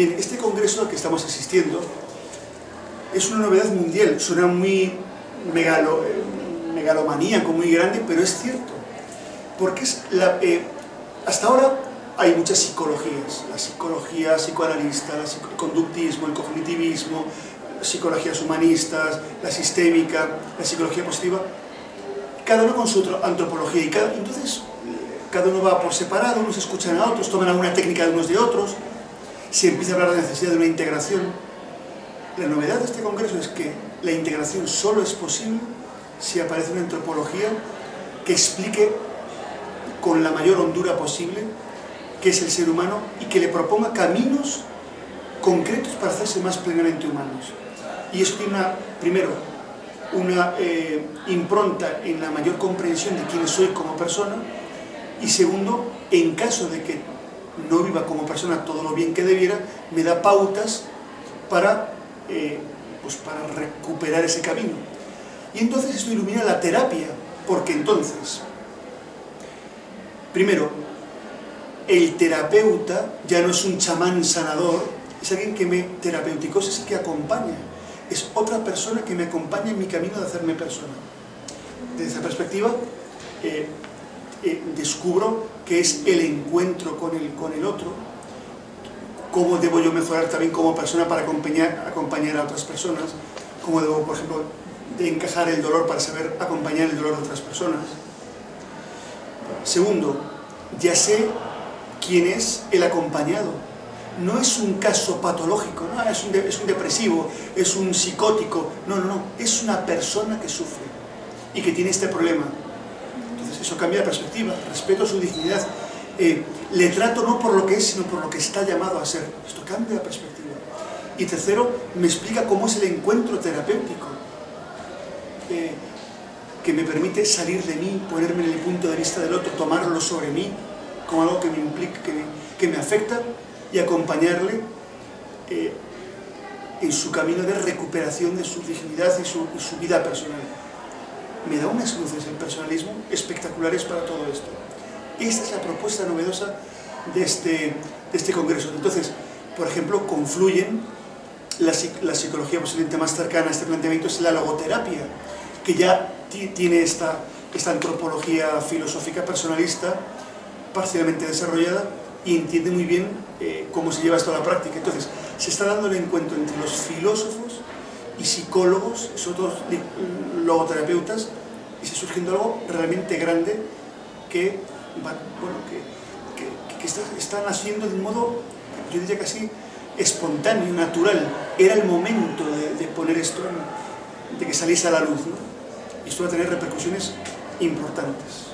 Bien, este congreso al que estamos asistiendo es una novedad mundial, suena muy megalomaníaco, muy grande, pero es cierto, porque hasta ahora hay muchas psicologías, la psicología psicoanalista, el conductismo, el cognitivismo, psicologías humanistas, la sistémica, la psicología positiva, cada uno con su antropología, y entonces cada uno va por separado, unos escuchan a otros, toman alguna técnica de unos de otros, se empieza a hablar de la necesidad de una integración. La novedad de este congreso es que la integración solo es posible si aparece una antropología que explique con la mayor hondura posible qué es el ser humano y que le proponga caminos concretos para hacerse más plenamente humanos. Y eso tiene primero, una impronta en la mayor comprensión de quién soy como persona, y segundo, en caso de que no viva como persona todo lo bien que debiera, me da pautas para recuperar ese camino. Y entonces esto ilumina la terapia, porque entonces, primero, el terapeuta ya no es un chamán sanador, es alguien que me terapeuticos, es el que acompaña, es otra persona que me acompaña en mi camino de hacerme persona. Desde esa perspectiva, descubro que es el encuentro con el otro, cómo debo yo mejorar también como persona para acompañar a otras personas, cómo debo, por ejemplo, de encajar el dolor para saber acompañar el dolor de otras personas. Segundo, ya sé quién es el acompañado. No es un caso patológico, no es un depresivo, es un psicótico, no, es una persona que sufre y que tiene este problema. Entonces eso cambia de perspectiva, respeto su dignidad, le trato no por lo que es, sino por lo que está llamado a ser. Esto cambia la perspectiva. Y tercero, me explica cómo es el encuentro terapéutico, que me permite salir de mí, ponerme en el punto de vista del otro, tomarlo sobre mí como algo que me implica, que me afecta, y acompañarle en su camino de recuperación de su dignidad y su vida personal. Me da unas luces el personalismo espectaculares para todo esto. Esta es la propuesta novedosa de este congreso. Entonces, por ejemplo, confluyen la psicología posiblemente más cercana a este planteamiento, es la logoterapia, que ya tiene esta antropología filosófica personalista parcialmente desarrollada y entiende muy bien cómo se lleva esto a la práctica. Entonces, se está dando el encuentro entre los filósofos y psicólogos, otros logoterapeutas, y está surgiendo algo realmente grande que está naciendo de un modo, yo diría casi espontáneo, natural. Era el momento de poner esto, de que saliese a la luz, ¿no? Y esto va a tener repercusiones importantes.